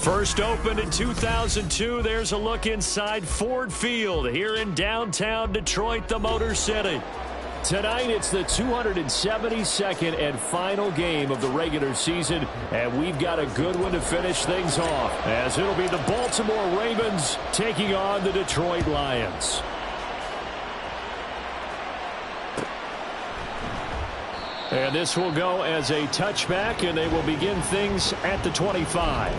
First opened in 2002, there's a look inside Ford Field here in downtown Detroit, the Motor City. Tonight, it's the 272nd and final game of the regular season, and we've got a good one to finish things off, as it'll be the Baltimore Ravens taking on the Detroit Lions. And this will go as a touchback, and they will begin things at the 25.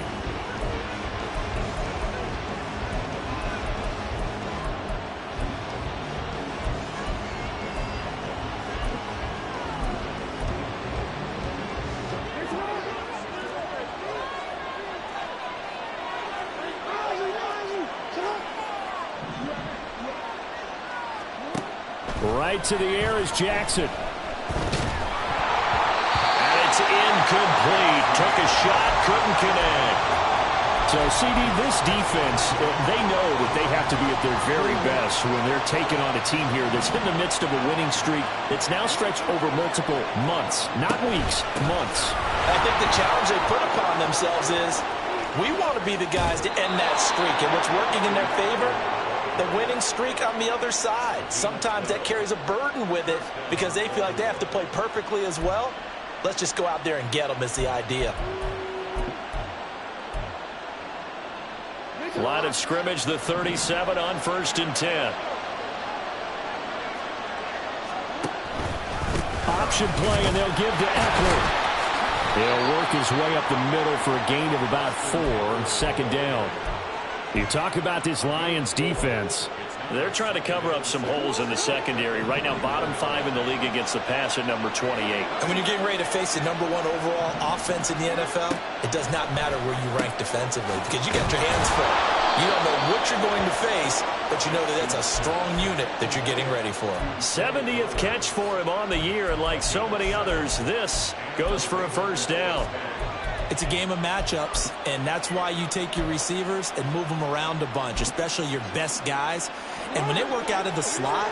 Right to the air is Jackson. And it's incomplete. Took a shot, couldn't connect. So, CD, this defense, they know that they have to be at their very best when they're taking on a team here that's in the midst of a winning streak that's now stretched over multiple months, not weeks, months. I think the challenge they put upon themselves is we want to be the guys to end that streak. And what's working in their favor? The winning streak on the other side. Sometimes that carries a burden with it because they feel like they have to play perfectly as well. Let's just go out there and get them is the idea. Line of scrimmage, the 37 on 1st and 10. Option play, and they'll give to Eckler. He'll work his way up the middle for a gain of about 4, 2nd down. You talk about this Lions defense. They're trying to cover up some holes in the secondary. Right now, bottom 5 in the league against the pass at number 28. And when you're getting ready to face the #1 overall offense in the NFL, it does not matter where you rank defensively because you got your hands full. You don't know what you're going to face, but you know that that's a strong unit that you're getting ready for. 70th catch for him on the year, and like so many others, this goes for a 1st down. It's a game of matchups, and that's why you take your receivers and move them around a bunch, especially your best guys. And when they work out of the slot,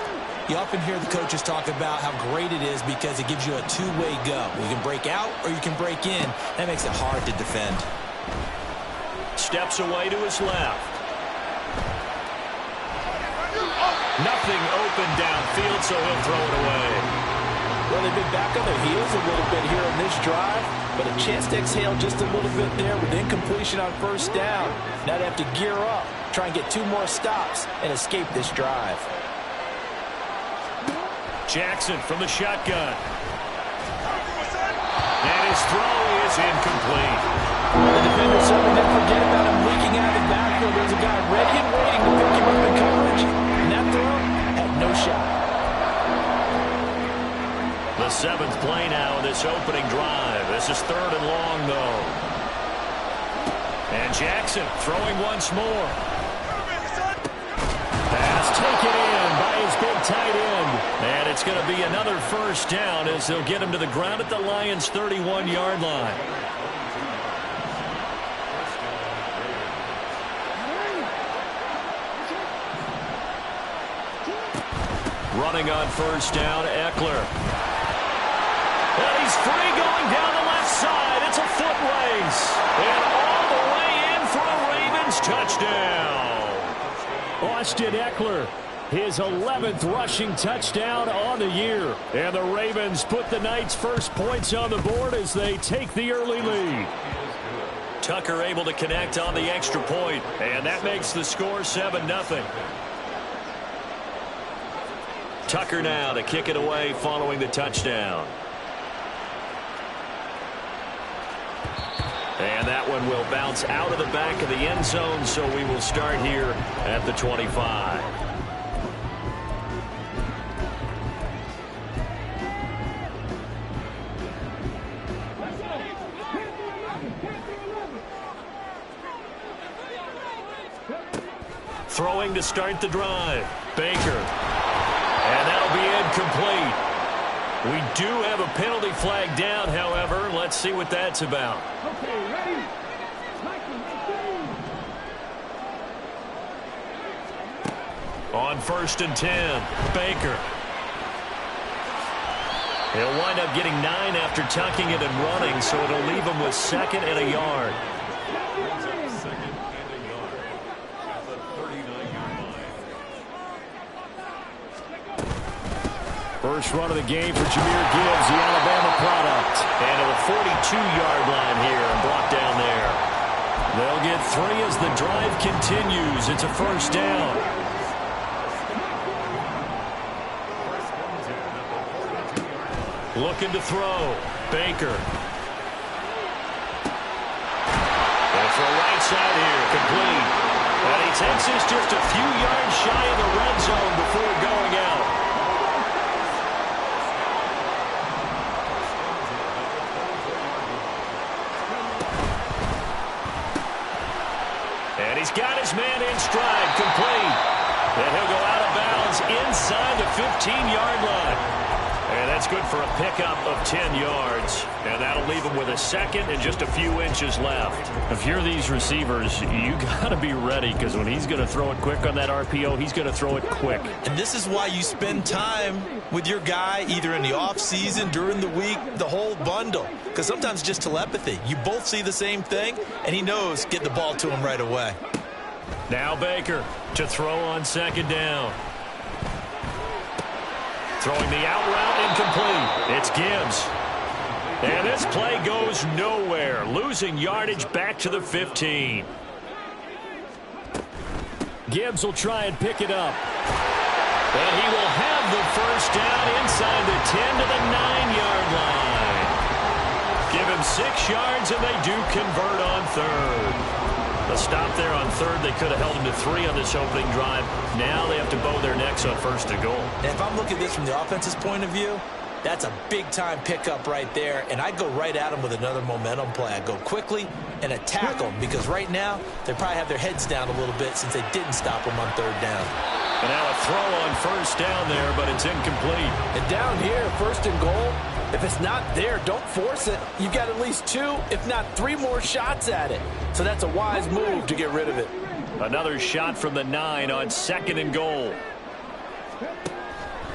you often hear the coaches talk about how great it is because it gives you a two-way go. You can break out or you can break in. That makes it hard to defend. Steps away to his left. Nothing open downfield, so he'll throw it away. Well, they've been back on their heels a little bit here in this drive, but a chance to exhale just a little bit there with incompletion on 1st down. Now they have to gear up, try and get 2 more stops, and escape this drive. Jackson from the shotgun. And his throw is incomplete. The defender certainly didn't forget about him leaking out of the backfield. There's a guy ready and waiting to pick him up in coverage, and that throw had no shot. The 7th play now in this opening drive. This is 3rd and long, though. And Jackson throwing once more. Pass taken in by his big tight end. And it's going to be another first down as they'll get him to the ground at the Lions' 31-yard line. Running on first down, Eckler. And he's free going down the left side. It's a foot race. And all the way in for a Ravens touchdown. Austin Eckler, his 11th rushing touchdown on the year. And the Ravens put the Knights' first points on the board as they take the early lead. Tucker able to connect on the extra point, and that makes the score 7-0. Tucker now to kick it away following the touchdown. And that one will bounce out of the back of the end zone, so we will start here at the 25. Throwing to start the drive, Baker. And that'll be incomplete. We do have a penalty flag down, however. Let's see what that's about. Okay, ready? On 1st and 10, Baker. He'll wind up getting 9 after tucking it and running, so it'll leave him with 2nd and a yard. First run of the game for Jahmyr Gibbs, the Alabama product. And to the 42-yard line here and brought down there. They'll get 3 as the drive continues. It's a first down. Looking to throw. Baker. And for a right side here, complete. And he takes this just a few yards shy of the red zone before going out. And he's got his man in stride, complete. And he'll go out of bounds inside the 15-yard line. And that's good for a pickup of 10 yards. And that'll leave him with a 2nd and just a few inches left. If you're these receivers, you got to be ready, because when he's going to throw it quick on that RPO, he's going to throw it quick. And this is why you spend time with your guy either in the offseason, during the week, the whole bundle. Because sometimes just telepathy. You both see the same thing, and he knows get the ball to him right away. Now Baker to throw on 2nd down. Throwing the out route, incomplete. It's Gibbs. And this play goes nowhere. Losing yardage back to the 15. Gibbs will try and pick it up. And he will have the first down inside the 10 to the 9-yard line. Give him 6 yards, and they do convert on 3rd. A stop there on 3rd. They could have held him to 3 on this opening drive. Now they have to bow their necks on 1st and goal. And if I'm looking at this from the offense's point of view, that's a big-time pickup right there. And I go right at him with another momentum play. I go quickly and attack them, because right now they probably have their heads down a little bit since they didn't stop him on 3rd down. And now a throw on 1st down there, but it's incomplete. And down here, 1st and goal, if it's not there, don't force it. You've got at least 2, if not 3 more shots at it. So that's a wise move to get rid of it. Another shot from the 9 on 2nd and goal.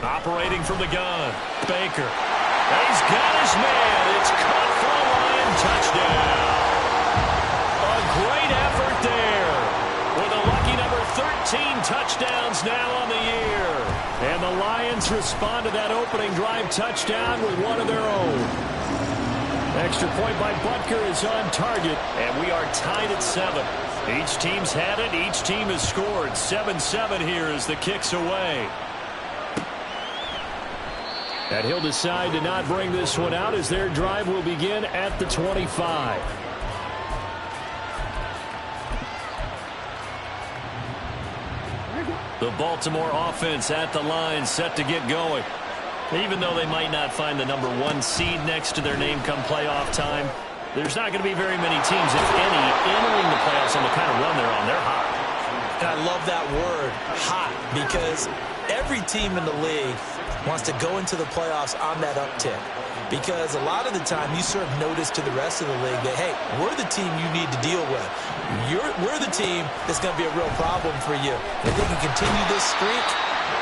Operating from the gun, Baker. And he's got his man. It's caught for a Lion touchdown. A great effort there. With a lucky number 13 touchdowns now on the year. And the Lions respond to that opening drive touchdown with one of their own. Extra point by Butker is on target, and we are tied at 7. Each team's had it. Each team has scored. 7-7 here as the kick's away. And he'll decide to not bring this one out as their drive will begin at the 25. The Baltimore offense at the line, set to get going. Even though they might not find the number 1 seed next to their name come playoff time, there's not going to be very many teams, if any, entering the playoffs on the kind of run they're on. They're hot. And I love that word, hot, because every team in the league wants to go into the playoffs on that uptick. Because a lot of the time you serve notice to the rest of the league that, hey, we're the team you need to deal with. We're the team that's going to be a real problem for you. If they can continue this streak,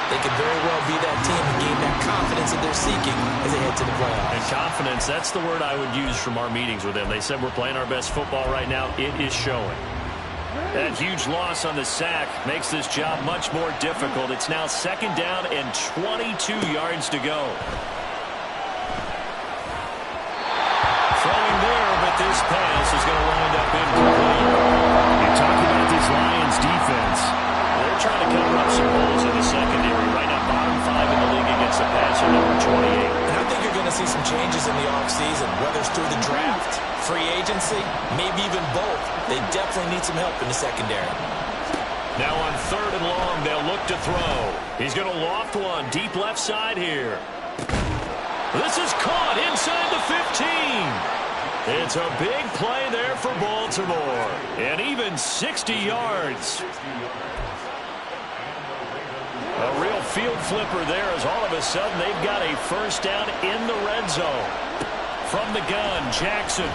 they could very well be that team and gain that confidence that they're seeking as they head to the playoffs. And confidence, that's the word I would use from our meetings with them. They said we're playing our best football right now. It is showing. That huge loss on the sack makes this job much more difficult. It's now 2nd down and 22 yards to go. Throwing there, but this pass is going to wind up incomplete. You talk about this Lions defense. They're trying to cover up some holes in the secondary. Right now, bottom 5 in the league against the passer, number 28. And I think you're going to see some changes in the offseason, whether it's through the draft, free agency, maybe even both. They definitely need some help in the secondary. Now on 3rd and long, they'll look to throw. He's going to loft one deep left side here. This is caught inside the 15. It's a big play there for Baltimore. And even 60 yards. A real field flipper there as all of a sudden they've got a 1st down in the red zone. From the gun, Jackson.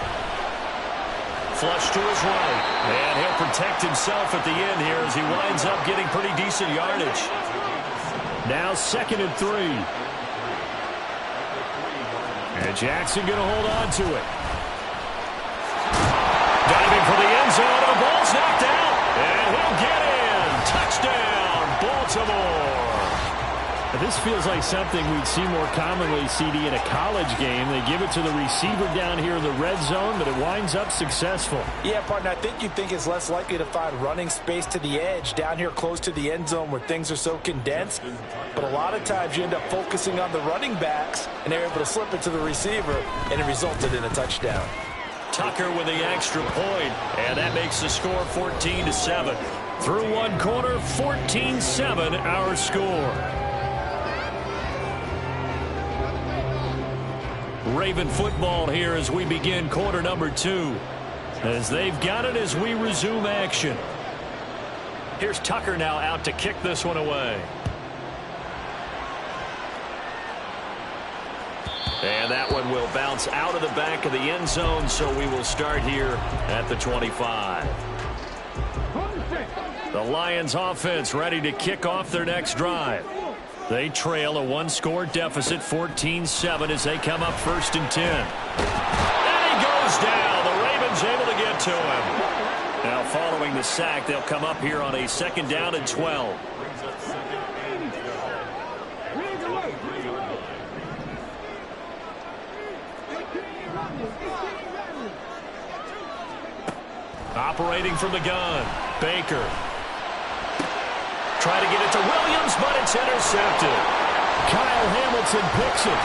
Flush to his right. And he'll protect himself at the end here as he winds up getting pretty decent yardage. Now 2nd and 3. And Jackson going to hold on to it. Diving for the end zone, and the ball's knocked out. And he'll get in. Touchdown, Baltimore. This feels like something we'd see more commonly, CD, in a college game. They give it to the receiver down here in the red zone, but it winds up successful. Yeah, partner, I think you think it's less likely to find running space to the edge down here close to the end zone where things are so condensed. But a lot of times you end up focusing on the running backs, and they're able to slip it to the receiver, and it resulted in a touchdown. Tucker with the extra point, and that makes the score 14-7. Through one quarter, 14-7 our score. Raven football here as we begin quarter number 2. As they've got it as we resume action. Here's Tucker now out to kick this one away. And that one will bounce out of the back of the end zone, so we will start here at the 25. The Lions offense ready to kick off their next drive. They trail a 1-score deficit, 14-7, as they come up 1st and 10. And he goes down. The Ravens able to get to him. Now following the sack, they'll come up here on a 2nd down and 12. Operating from the gun, Baker. Try to get it to Williams, but it's intercepted. Kyle Hamilton picks it.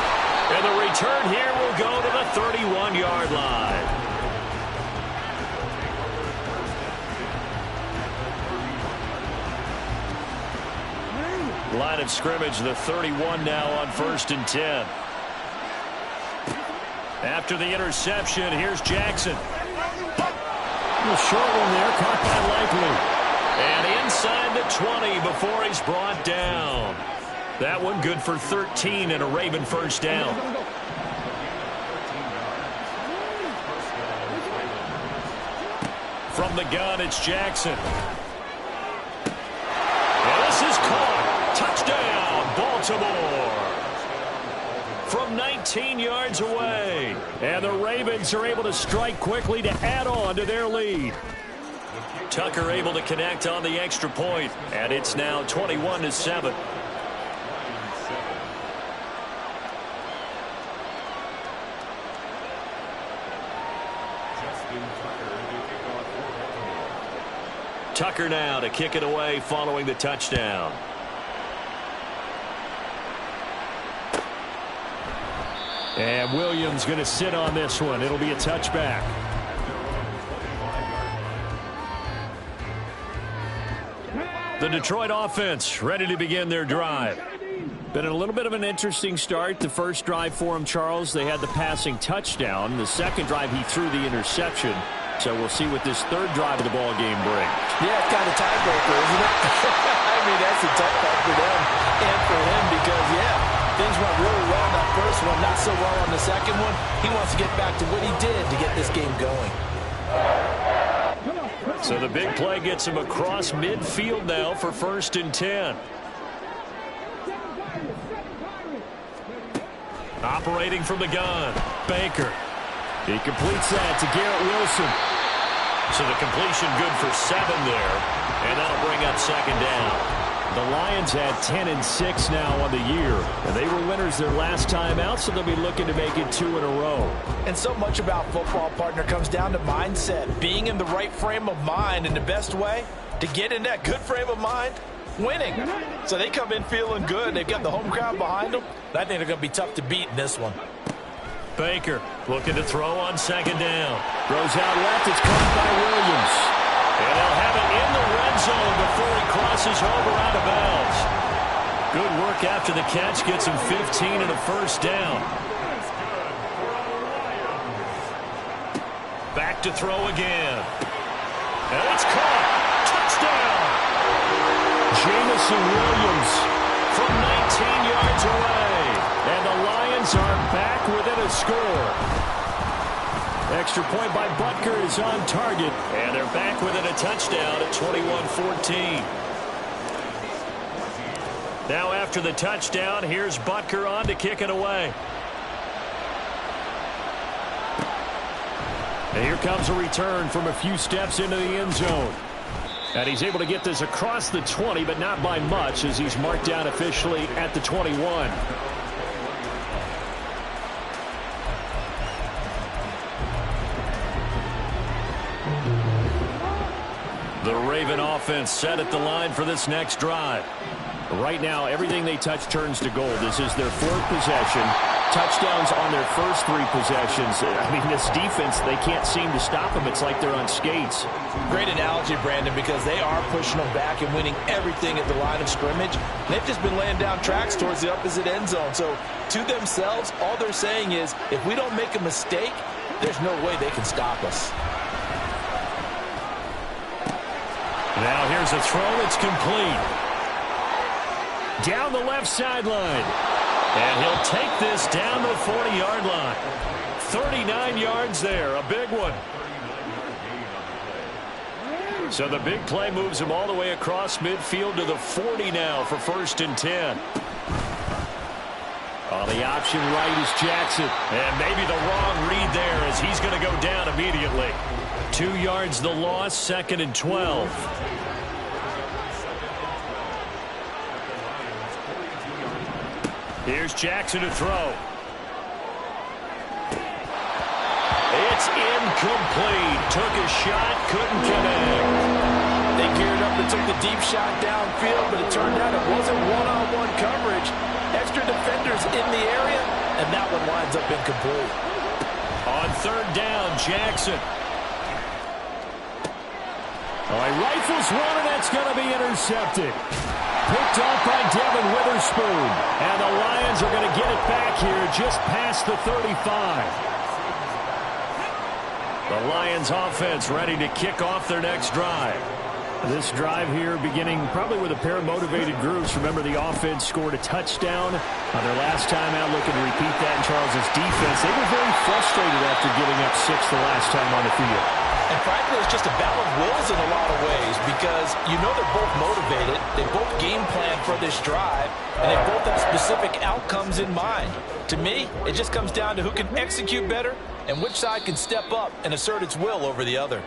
And the return here will go to the 31-yard line. Line of scrimmage, the 31 now on 1st and 10. After the interception, here's Jackson. A short one there, caught by Likely. And inside the 20 before he's brought down. That one good for 13 and a Raven 1st down. From the gun, it's Jackson. And this is caught. Touchdown, Baltimore. From 19 yards away. And the Ravens are able to strike quickly to add on to their lead. Tucker able to connect on the extra point, and it's now 21-7. Tucker now to kick it away following the touchdown. And Williams going to sit on this one. It'll be a touchback. The Detroit offense ready to begin their drive. Been a little bit of an interesting start. The first drive for him, Charles, they had the passing touchdown. The second drive, he threw the interception. So we'll see what this third drive of the ball game brings. Yeah, it's kind of tiebreaker, isn't it? I mean, that's a tough part for them and for him because, yeah, things went really well in that first one, not so well on the second one. He wants to get back to what he did to get this game going. So the big play gets him across midfield now for 1st and 10. Operating from the gun, Baker. He completes that to Garrett Wilson. So the completion good for 7 there, and that'll bring up 2nd down. The Lions had 10-6 now on the year, and they were winners their last time out, so they'll be looking to make it 2 in a row. And so much about football, partner, comes down to mindset, being in the right frame of mind, and the best way to get in that good frame of mind, winning. So they come in feeling good. They've got the home crowd behind them. I think they're going to be tough to beat in this one. Baker looking to throw on 2nd down. Throws out left. It's caught by Williams. And they'll have it in the red zone before he crosses over out of bounds. Good work after the catch. Gets him 15 and a 1st down. Back to throw again. And it's caught. Touchdown. Jamison Williams from 19 yards away. And the Lions are back within a score. Extra point by Butker is on target. And they're back within a touchdown at 21-14. Now after the touchdown, here's Butker on to kick it away. And here comes a return from a few steps into the end zone. And he's able to get this across the 20, but not by much, as he's marked down officially at the 21. The Raven offense set at the line for this next drive. Right now, everything they touch turns to gold. This is their 4th possession. Touchdowns on their first 3 possessions. I mean, this defense, they can't seem to stop them. It's like they're on skates. Great analogy, Brandon, because they are pushing them back and winning everything at the line of scrimmage. They've just been laying down tracks towards the opposite end zone. So to themselves, all they're saying is, if we don't make a mistake, there's no way they can stop us. Now here's a throw that's complete. Down the left sideline. And he'll take this down the 40-yard line. 39 yards there, a big one. So the big play moves him all the way across midfield to the 40 now for 1st and 10. On the option right is Jackson. And maybe the wrong read there as he's going to go down immediately. 2 yards the loss, 2nd and 12. Here's Jackson to throw. It's incomplete. Took a shot, couldn't connect. They geared up and took the deep shot downfield, but it turned out it wasn't one-on-one coverage. Extra defenders in the area, and that one winds up incomplete. On 3rd down, Jackson. Oh, he rifles one, and that's going to be intercepted. Picked off by Devin Witherspoon. And the Lions are going to get it back here just past the 35. The Lions offense ready to kick off their next drive. This drive here beginning probably with a pair of motivated groups. Remember, the offense scored a touchdown on their last time out, looking to repeat that in Charles's defense. They were very frustrated after giving up 6 the last time on the field. And frankly, it's just a battle of wills in a lot of ways because you know they're both motivated. They both game plan for this drive, and they both have specific outcomes in mind. To me, it just comes down to who can execute better and which side can step up and assert its will over the other.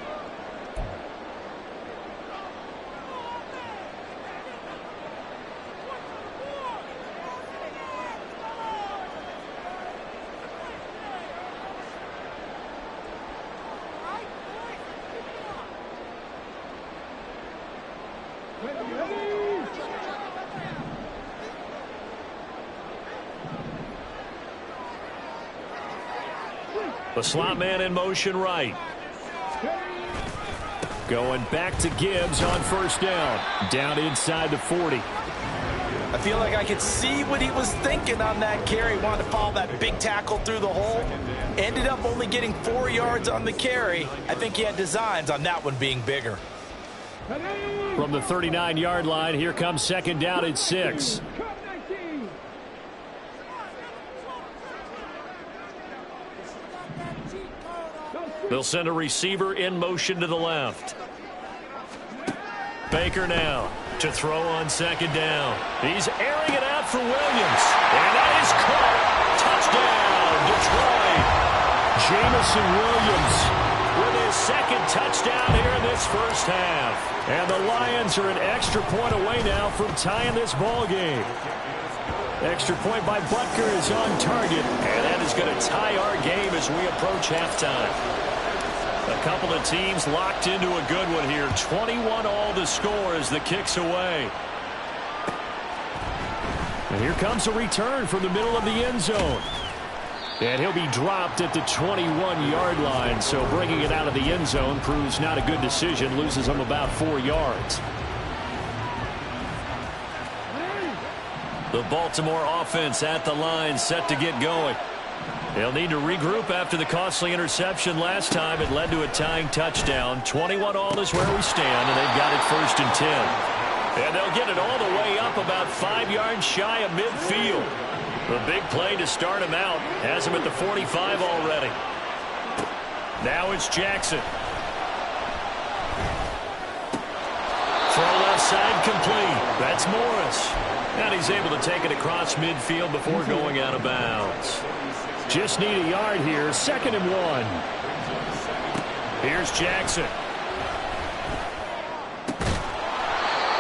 The slot man in motion right. Going back to Gibbs on 1st down. Down inside the 40. I feel like I could see what he was thinking on that carry. Wanted to follow that big tackle through the hole. Ended up only getting 4 yards on the carry. I think he had designs on that one being bigger. From the 39-yard line, here comes second down at 6. They'll send a receiver in motion to the left. Baker now to throw on second down. He's airing it out for Williams. And that is caught. Touchdown, Detroit. Jamison Williams with his second touchdown here in this first half. And the Lions are an extra point away now from tying this ball game. Extra point by Butker is on target. And that is going to tie our game as we approach halftime. A couple of teams locked into a good one here. 21-all to score as the kick's away. And here comes a return from the middle of the end zone. And he'll be dropped at the 21-yard line. So bringing it out of the end zone proves not a good decision. Loses him about 4 yards. The Baltimore offense at the line, set to get going. They'll need to regroup after the costly interception last time. It led to a tying touchdown. 21-all is where we stand, and they've got it 1st and 10. And they'll get it all the way up about 5 yards shy of midfield. The big play to start him out has him at the 45 already. Now it's Jackson. Throw left side complete. That's Morris. And he's able to take it across midfield before going out of bounds. Just need a yard here. 2nd and 1. Here's Jackson.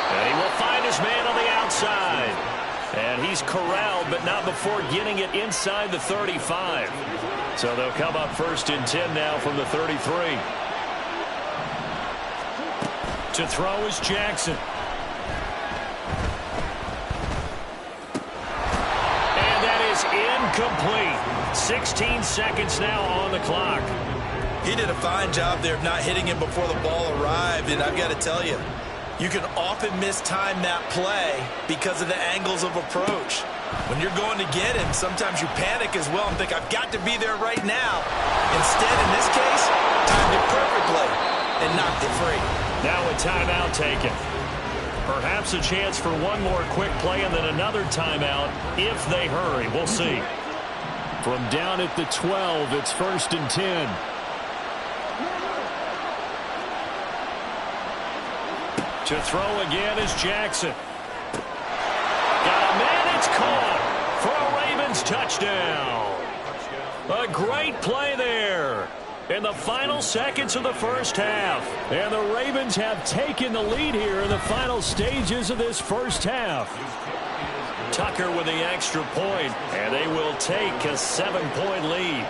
And he will find his man on the outside. And he's corralled, but not before getting it inside the 35. So they'll come up 1st and 10 now from the 33. To throw is Jackson. And that is incomplete. 16 seconds now on the clock. He did a fine job there of not hitting him before the ball arrived, and I've got to tell you, you can often mistime that play because of the angles of approach. When you're going to get him, sometimes you panic as well and think, I've got to be there right now. Instead, in this case, timed it perfectly and knocked it free. Now a timeout taken. Perhaps a chance for one more quick play and then another timeout if they hurry. We'll see. From down at the 12, it's 1st and 10. To throw again is Jackson. Got a man, it's caught for a Ravens touchdown. A great play there in the final seconds of the first half. And the Ravens have taken the lead here in the final stages of this first half. Tucker with the extra point, and they will take a 7-point lead.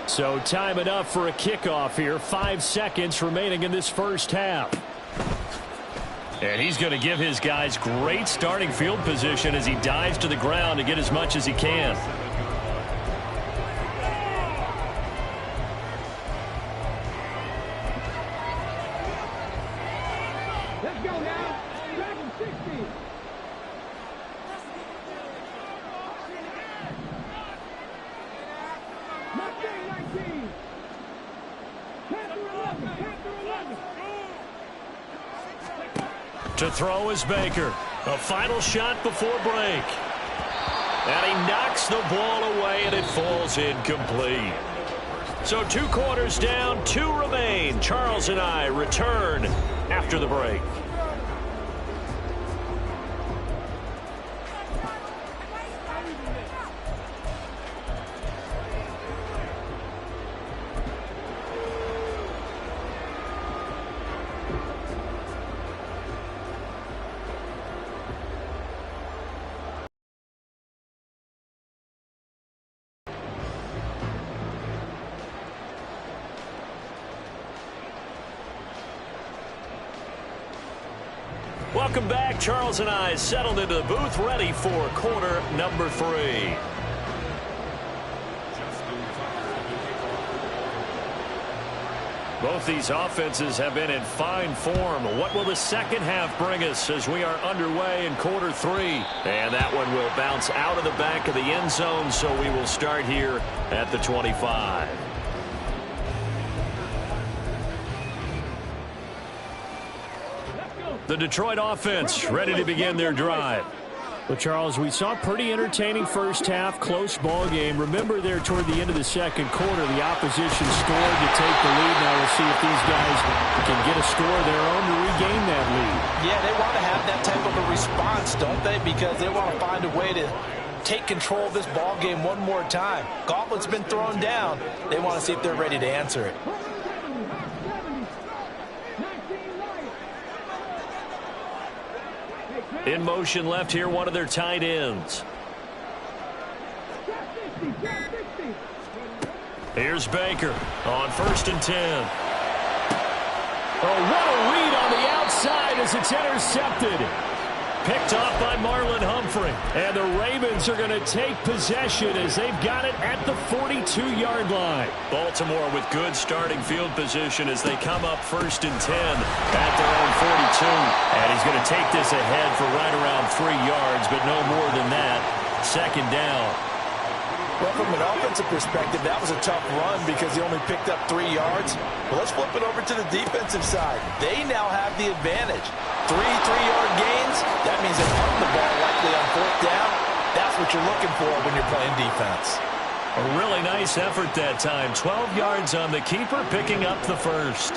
So time enough for a kickoff here. 5 seconds remaining in this first half. And he's going to give his guys great starting field position as he dives to the ground to get as much as he can. Let's go now. 7-60. Mustang 19. Panther 11. Panther 11. To throw is Baker. A final shot before break. And he knocks the ball away, and it falls incomplete. So 2 quarters down, 2 remain. Charles and I return after the break. Welcome back. Charles and I settled into the booth, ready for quarter number 3. Both these offenses have been in fine form. What will the second half bring us as we are underway in quarter 3? And that one will bounce out of the back of the end zone, so we will start here at the 25. The Detroit offense ready to begin their drive. Well, Charles, we saw a pretty entertaining first half, close ball game. Remember there toward the end of the second quarter, the opposition scored to take the lead. Now we'll see if these guys can get a score of their own to regain that lead. Yeah, they want to have that type of a response, don't they? Because they want to find a way to take control of this ball game one more time. Gauntlet's been thrown down. They want to see if they're ready to answer it. In motion left here, one of their tight ends. Here's Baker on 1st and 10. Oh, what a read on the outside as it's intercepted. Picked off by Marlon Humphrey. And the Ravens are going to take possession as they've got it at the 42-yard line. Baltimore with good starting field position as they come up 1st and 10 at their own 42. And he's going to take this ahead for right around 3 yards, but no more than that. 2nd down. Well, from an offensive perspective, that was a tough run because he only picked up 3 yards. But let's flip it over to the defensive side. They now have the advantage. 3 3-yard gains, that means they punt the ball likely on 4th down. That's what you're looking for when you're playing defense. A really nice effort that time. 12 yards on the keeper, picking up the first.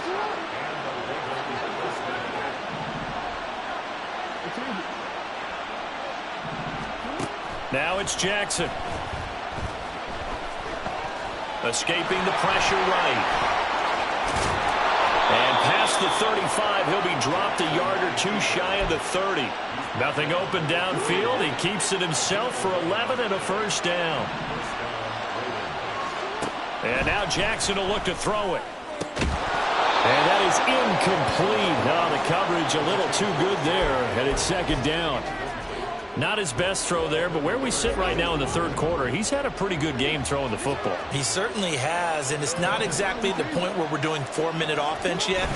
Now it's Jackson. Escaping the pressure right. And past the 35, he'll be dropped a yard or 2 shy of the 30. Nothing open downfield. He keeps it himself for 11 and a 1st down. And now Jackson will look to throw it. And that is incomplete. Now the coverage a little too good there, and it's 2nd down. Not his best throw there, but where we sit right now in the 3rd quarter, he's had a pretty good game throwing the football. He certainly has, and it's not exactly the point where we're doing 4-minute offense yet,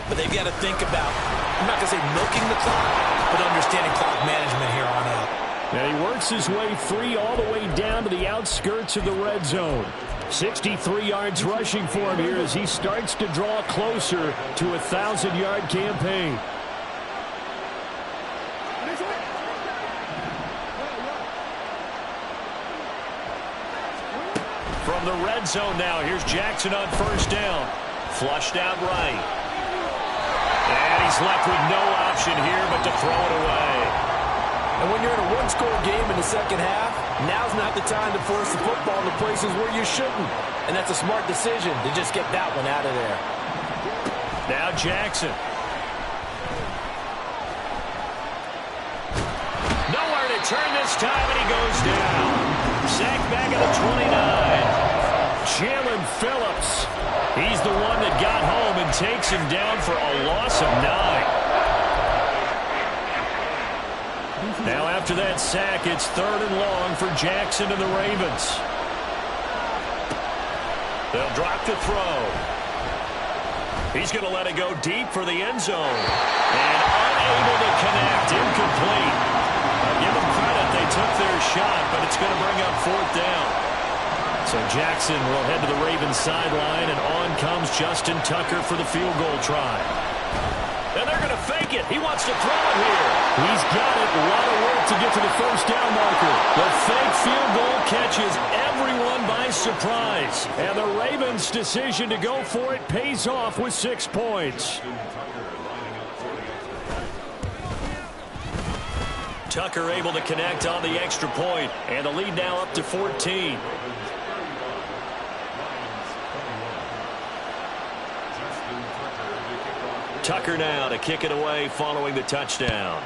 but they've got to think about, I'm not going to say milking the clock, but understanding clock management here on out. And he works his way free all the way down to the outskirts of the red zone. 63 yards rushing for him here as he starts to draw closer to a 1,000-yard campaign. From the red zone now, here's Jackson on 1st down. Flushed out right. And he's left with no option here but to throw it away. And when you're in a one-score game in the second half, now's not the time to force the football into places where you shouldn't. And that's a smart decision to just get that one out of there. Now Jackson. Nowhere to turn this time, and he goes down. Sacked back at the 29. Jalen Phillips. He's the one that got home and takes him down for a loss of 9. Now after that sack, it's 3rd and long for Jackson and the Ravens. They'll drop to throw. He's going to let it go deep for the end zone. And unable to connect. Incomplete. I'll give them credit. They took their shot, but it's going to bring up 4th down. So Jackson will head to the Ravens sideline, and on comes Justin Tucker for the field goal try. And they're going to fake it. He wants to throw it here. He's got it. A lot of work to get to the 1st down marker. The fake field goal catches everyone by surprise. And the Ravens' decision to go for it pays off with 6 points. Tucker able to connect on the extra point, and the lead now up to 14. Tucker now to kick it away following the touchdown.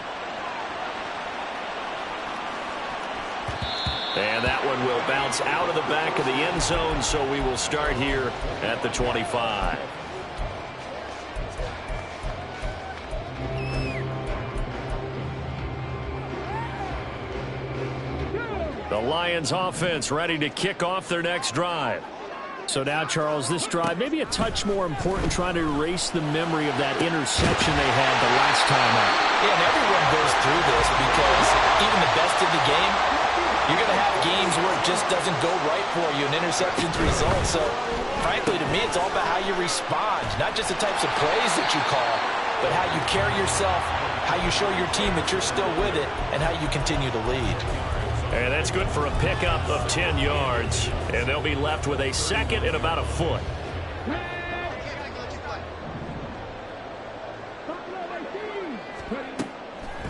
And that one will bounce out of the back of the end zone, so we will start here at the 25. The Lions offense ready to kick off their next drive. So now, Charles, this drive maybe a touch more important, trying to erase the memory of that interception they had the last time out. Yeah, and everyone goes through this because even the best in the game, you're going to have games where it just doesn't go right for you, and interceptions result. So, frankly, to me, it's all about how you respond, not just the types of plays that you call, but how you carry yourself, how you show your team that you're still with it, and how you continue to lead. And that's good for a pickup of 10 yards. And they'll be left with a second and about a foot.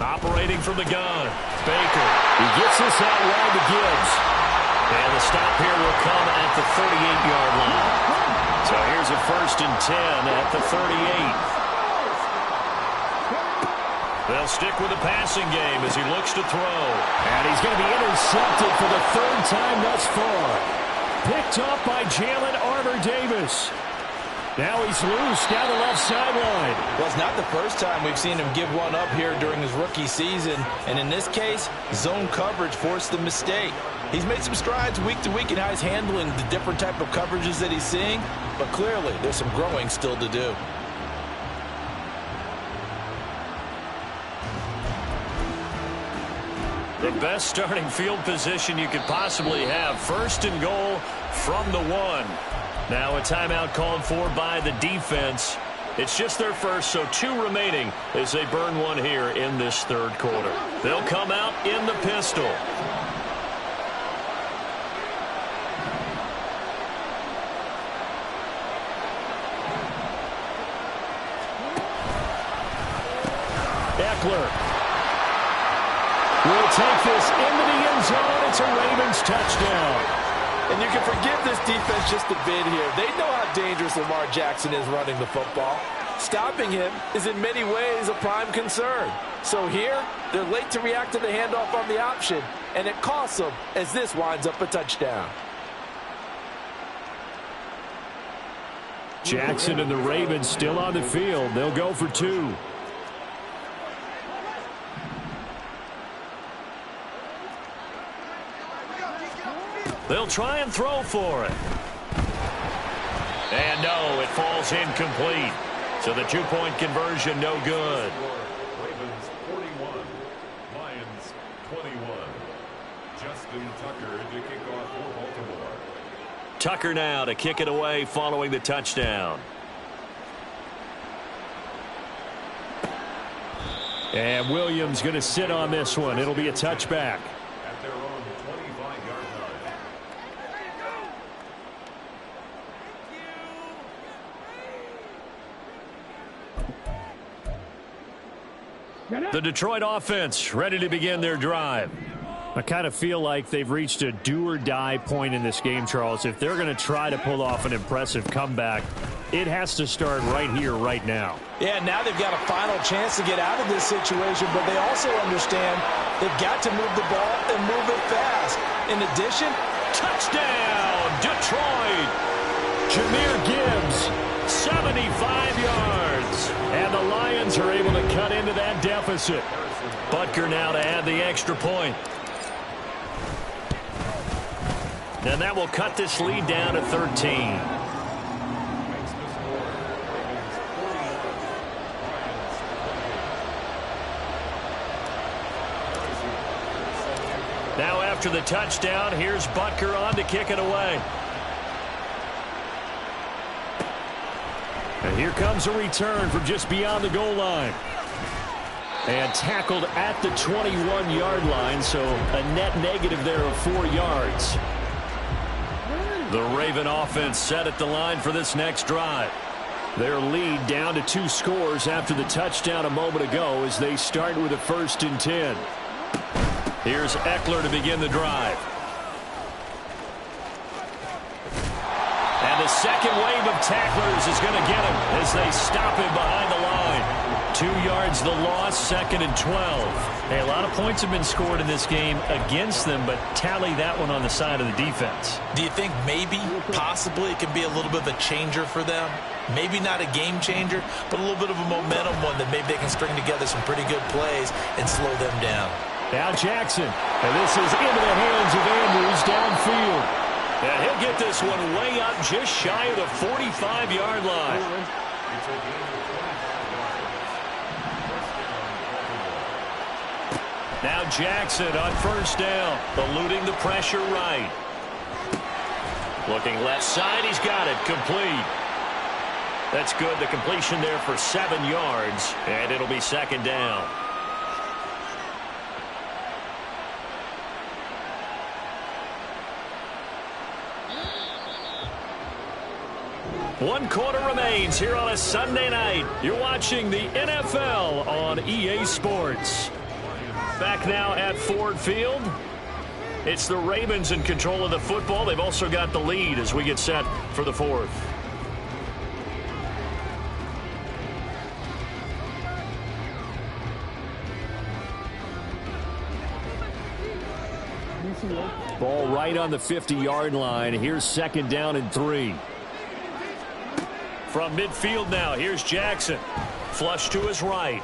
Operating from the gun, Baker. He gets this out wide to Gibbs. And the stop here will come at the 38-yard line. So here's a 1st and 10 at the 38. They'll stick with the passing game as he looks to throw. And he's going to be intercepted for the 3rd time thus far. Picked up by Jalen Armour-Davis. Now he's loose down the left sideline. Well, it's not the first time we've seen him give one up here during his rookie season. And in this case, zone coverage forced the mistake. He's made some strides week to week in how he's handling the different type of coverages that he's seeing. But clearly, there's some growing still to do. The best starting field position you could possibly have. 1st and goal from the 1. Now a timeout called for by the defense. It's just their first, so 2 remaining as they burn one here in this 3rd quarter. They'll come out in the pistol. Eckler will take this into the end zone. It's a Ravens touchdown. And you can forgive this defense just a bit here. They know how dangerous Lamar Jackson is running the football. Stopping him is in many ways a prime concern. So here, they're late to react to the handoff on the option, and it costs them as this winds up a touchdown. Jackson and the Ravens still on the field. They'll go for 2. They'll try and throw for it. And no, it falls incomplete. So the 2-point conversion, no good. Ravens 41, Lions 21. Justin Tucker to kick off for Baltimore. Tucker now to kick it away following the touchdown. And Williams going to sit on this one. It'll be a touchback. At their own 25-yard line. The Detroit offense ready to begin their drive. I kind of feel like they've reached a do-or-die point in this game, Charles. If they're going to try to pull off an impressive comeback, it has to start right here, right now. Yeah, now they've got a final chance to get out of this situation, but they also understand they've got to move the ball and move it fast. In addition, Touchdown, Detroit! Jahmyr Gibbs, 75 yards. And the Lions are able to cut into that deficit. Butker now to add the extra point. And that will cut this lead down to 13. Now after the touchdown, here's Butker on to kick it away. And here comes a return from just beyond the goal line. And tackled at the 21-yard line, so a net negative there of 4 yards. The Raven offense set at the line for this next drive. Their lead down to 2 scores after the touchdown a moment ago as they start with a 1st and 10. Here's Eckler to begin the drive. And the second wave of tacklers is going to get him as they stop him behind the line. 2 yards the loss, 2nd and 12. Hey, a lot of points have been scored in this game against them, but tally that one on the side of the defense. do you think maybe, possibly, it could be a little bit of a changer for them? Maybe not a game changer, but a little bit of a momentum one that maybe they can string together some pretty good plays and slow them down. Now Jackson, and this is into the hands of Andrews downfield. And he'll get put this one way up just shy of the 45-yard line. It's a gain of 25 yards. First down, Baltimore. Now Jackson on first down, eluding the pressure right. Looking left side, he's got it, complete. That's good, the completion there for 7 yards, and it'll be second down. One quarter remains here on a Sunday night. You're watching the NFL on EA Sports. Back now at Ford Field. It's the Ravens in control of the football. They've also got the lead as we get set for the fourth. Ball right on the 50-yard line. Here's second down and 3. From midfield now, here's Jackson. Flush to his right.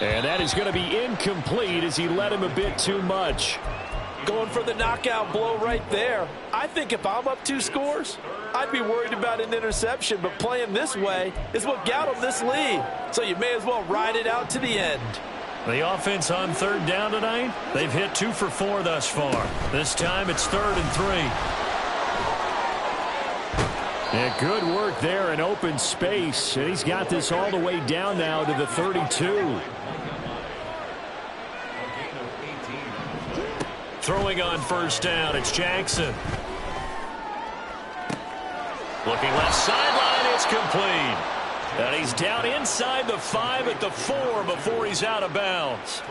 And that is going to be incomplete as he led him a bit too much. Going for the knockout blow right there. I think if I'm up 2 scores, I'd be worried about an interception, but playing this way is what got him this lead. So you may as well ride it out to the end. The offense on third down tonight, they've hit 2 for 4 thus far. This time it's 3rd and 3. Yeah, good work there in open space. And he's got this all the way down now to the 32. Throwing on first down, it's Jackson. Looking left sideline, it's complete. And he's down inside the 5 at the 4 before he's out of bounds.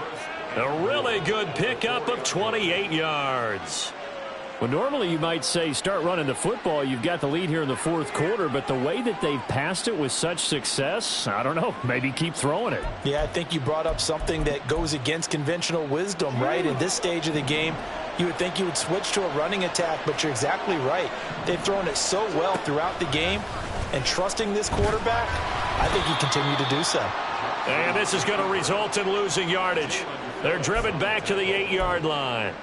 A really good pickup of 28 yards. Well, normally you might say start running the football. You've got the lead here in the fourth quarter, but the way that they've passed it with such success, I don't know, maybe keep throwing it. Yeah, I think you brought up something that goes against conventional wisdom, right? In this stage of the game, you would think you would switch to a running attack, but you're exactly right. They've thrown it so well throughout the game, and trusting this quarterback, I think he continued to do so. And this is going to result in losing yardage. They're driven back to the 8-yard line.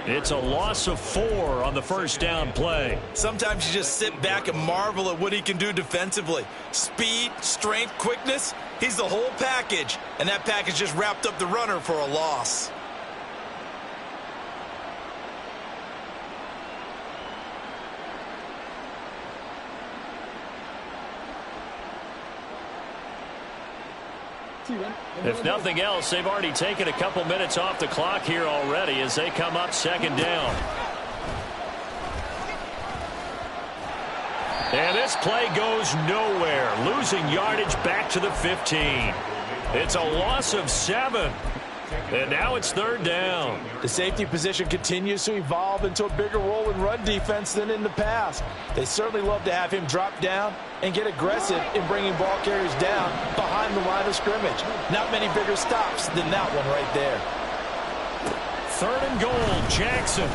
It's a loss of 4 on the first down play. Sometimes you just sit back and marvel at what he can do defensively. Speed, strength, quickness, he's the whole package. And that package just wrapped up the runner for a loss. If nothing else, they've already taken a couple minutes off the clock here already as they come up second down. And this play goes nowhere, losing yardage back to the 15. It's a loss of 7. And now it's third down. The safety position continues to evolve into a bigger role in run defense than in the past. They certainly love to have him drop down and get aggressive in bringing ball carriers down behind the line of scrimmage. Not many bigger stops than that one right there. 3rd and goal, Jackson.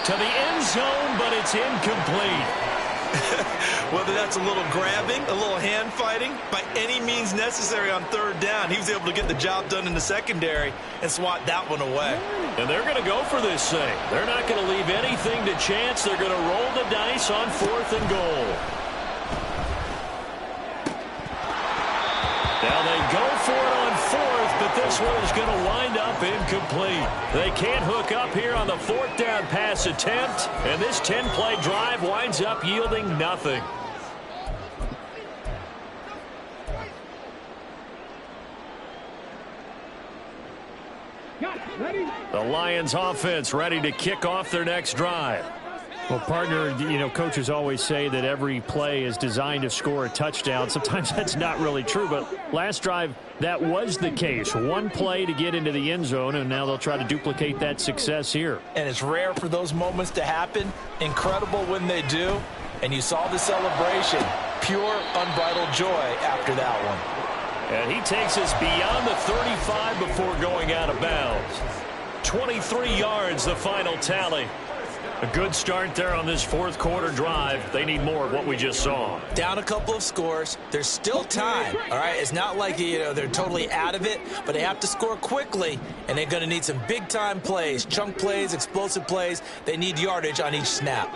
To the end zone, but it's incomplete. Whether that's a little grabbing, a little hand fighting, by any means necessary on third down, he was able to get the job done in the secondary and swat that one away. And they're going to go for this thing. They're not going to leave anything to chance. They're going to roll the dice on 4th and goal. Now they go for it on 4th, but this one is going to wind up incomplete. They can't hook up here on the 4th down pass attempt, and this 10-play drive winds up yielding nothing. The Lions offense ready to kick off their next drive. Well, partner, you know, coaches always say that every play is designed to score a touchdown. Sometimes that's not really true, but last drive, that was the case. One play to get into the end zone, and now they'll try to duplicate that success here. And it's rare for those moments to happen. Incredible when they do. And you saw the celebration. Pure, unbridled joy after that one. And he takes us beyond the 35 before going out of bounds. 23 yards, the final tally. A good start there on this fourth quarter drive. They need more of what we just saw. Down a couple of scores. There's still time, all right? It's not like, they're totally out of it, but they have to score quickly, and they're going to need some big-time plays, chunk plays, explosive plays. They need yardage on each snap.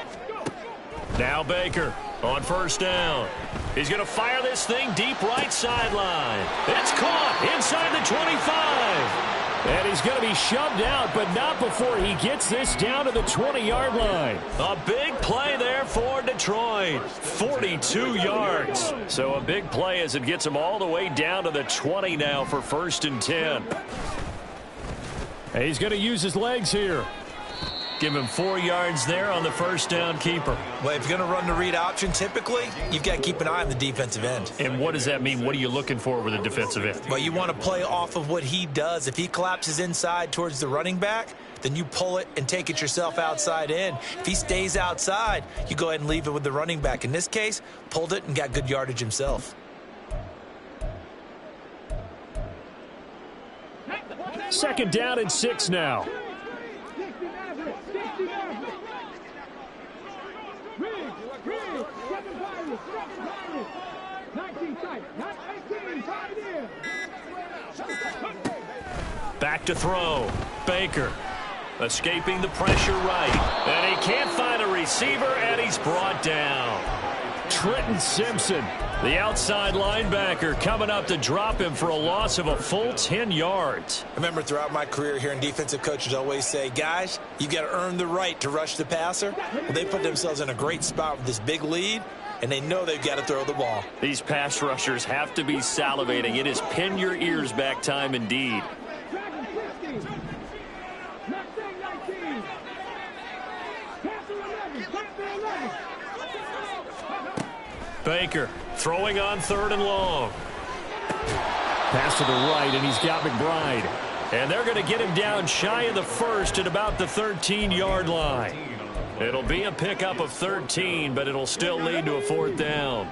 Now Baker on first down. He's going to fire this thing deep right sideline. It's caught inside the 25. And he's going to be shoved out, but not before he gets this down to the 20-yard line. A big play there for Detroit. 42 yards. So a big play as it gets him all the way down to the 20 now for 1st and 10. And he's going to use his legs here. Give him 4 yards there on the first down keeper. Well, if you're going to run the read option, typically, you've got to keep an eye on the defensive end. And what does that mean? What are you looking for with a defensive end? Well, you want to play off of what he does. If he collapses inside towards the running back, then you pull it and take it yourself outside in. If he stays outside, you go ahead and leave it with the running back. In this case, pulled it and got good yardage himself. Second down and 6 now. Back to throw. Baker escaping the pressure right. And he can't find a receiver, and he's brought down. Trenton Simpson, the outside linebacker, coming up to drop him for a loss of a full 10 yards. I remember throughout my career hearing defensive coaches always say, guys, you got to earn the right to rush the passer. Well, they put themselves in a great spot with this big lead, and they know they've got to throw the ball. These pass rushers have to be salivating. It is pin your ears back time indeed. Baker throwing on 3rd and long. Pass to the right, and he's got McBride. And they're going to get him down shy of the first at about the 13-yard line. It'll be a pickup of 13, but it'll still lead to a 4th down.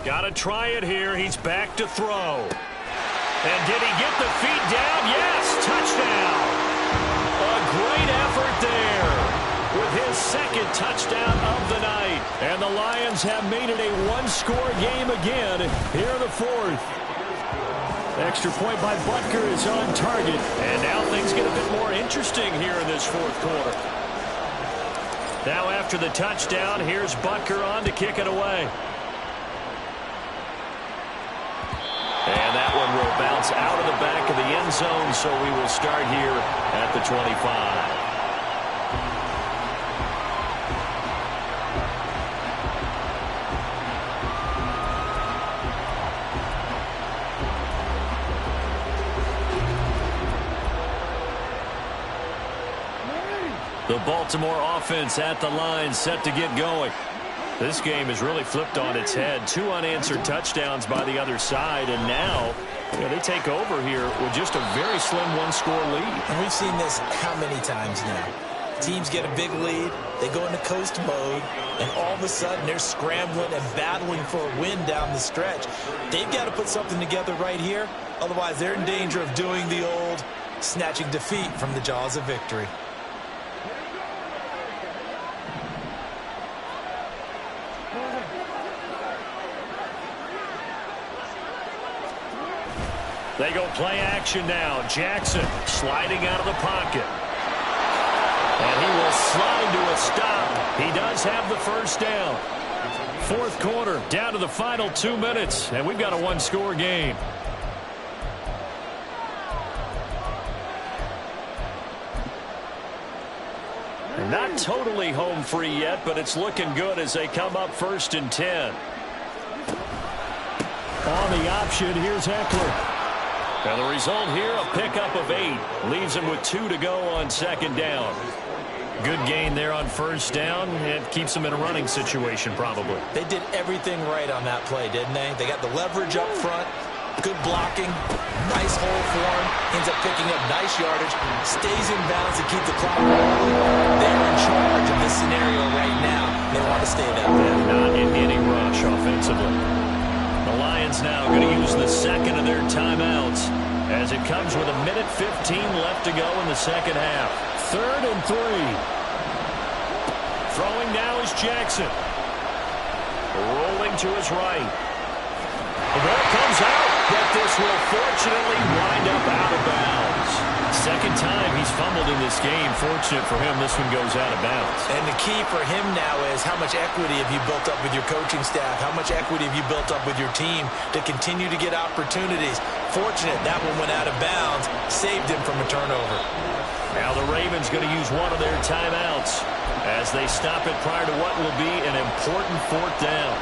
Got to try it here. He's back to throw. And did he get the feet down? Yes, touchdown. A great effort there with his second touchdown of the night. And the Lions have made it a one-score game again here in the 4th. Extra point by Butker is on target. And now things get a bit more interesting here in this 4th quarter. Now after the touchdown, here's Butker on to kick it away. And that one will bounce out of the back of the end zone, so we will start here at the 25. The Baltimore offense at the line, set to get going. This game has really flipped on its head. 2 unanswered touchdowns by the other side, and now they take over here with just a very slim one-score lead. And we've seen this how many times now? Teams get a big lead, they go into coast mode, and all of a sudden they're scrambling and battling for a win down the stretch. They've got to put something together right here, otherwise they're in danger of doing the old snatching defeat from the jaws of victory. They go play action now. Jackson sliding out of the pocket. And he will slide to a stop. He does have the first down. 4th quarter, down to the final 2 minutes, and we've got a one-score game. And not totally home free yet, but it's looking good as they come up 1st and 10. On the option, here's Eckler. And the result here, a pickup of 8. Leaves him with 2 to go on 2nd down. Good gain there on 1st down. It keeps them in a running situation, probably. They did everything right on that play, didn't they? They got the leverage up front, good blocking, nice hole for him, ends up picking up nice yardage, stays in bounds to keep the clock rolling. They're in charge of this scenario right now. They want to stay that way. Not in any rush offensively. The Lions now going to use the second of their timeouts as it comes with 1:15 left to go in the second half. 3rd and 3. Throwing now is Jackson. Rolling to his right. The ball comes out, but this will fortunately wind up out of bounds. Second time he's fumbled in this game. Fortunate for him, this one goes out of bounds. And the key for him now is how much equity have you built up with your coaching staff? How much equity have you built up with your team to continue to get opportunities? Fortunate that one went out of bounds, saved him from a turnover. Now the Ravens going to use one of their timeouts as they stop it prior to what will be an important 4th down.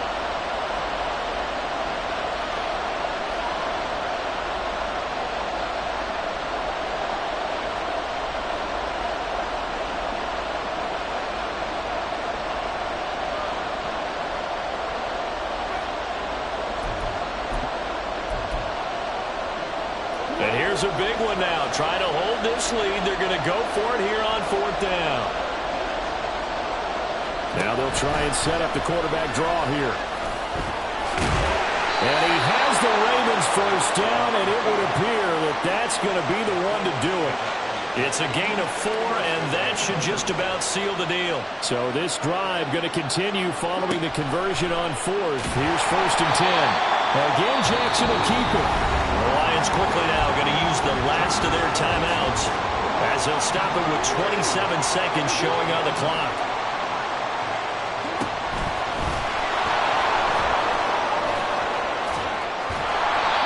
And here's a big one now. Trying to hold this lead. They're going to go for it here on 4th down. Now they'll try and set up the quarterback draw here. And he has the Ravens 1st down, and it would appear that that's going to be the one to do it. It's a gain of 4, and that should just about seal the deal. So this drive going to continue following the conversion on 4th. Here's 1st and 10. Again, Jackson will keep it. The Lions quickly now going to use the last of their timeouts as they'll stop it with 27 seconds showing on the clock.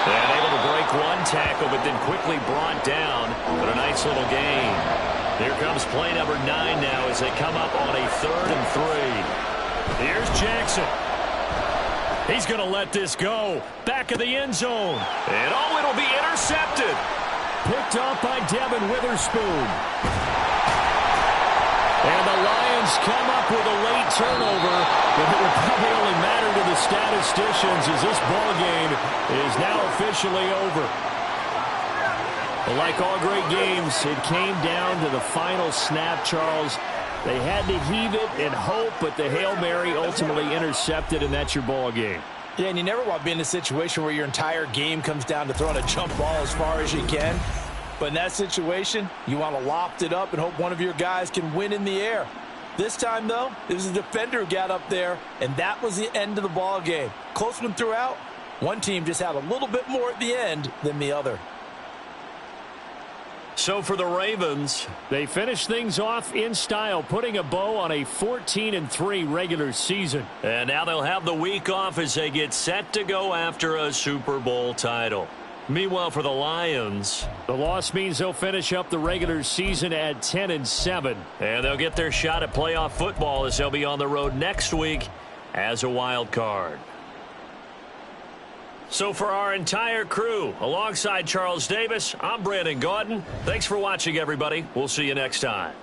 And able to break one tackle, but then quickly brought down. But a nice little gain. Here comes play number 9 now as they come up on a 3rd and 3. Here's Jackson. He's going to let this go. Back of the end zone. And oh, it'll be intercepted. Picked off by Devin Witherspoon. And the Lions come up with a late turnover, but it will probably only matter to the statisticians as this ball game is now officially over. But like all great games, it came down to the final snap, Charles. They had to heave it and hope, but the Hail Mary ultimately intercepted, and that's your ball game. Yeah, and you never want to be in a situation where your entire game comes down to throwing a jump ball as far as you can. But in that situation, you want to loft it up and hope one of your guys can win in the air. This time, though, it was a defender who got up there, and that was the end of the ball game. Close one throughout. One team just had a little bit more at the end than the other. So for the Ravens, they finish things off in style, putting a bow on a 14-3 regular season. And now they'll have the week off as they get set to go after a Super Bowl title. Meanwhile, for the Lions, the loss means they'll finish up the regular season at 10-7. And they'll get their shot at playoff football as they'll be on the road next week as a wild card. So for our entire crew, alongside Charles Davis, I'm Brandon Gaudin. Thanks for watching, everybody. We'll see you next time.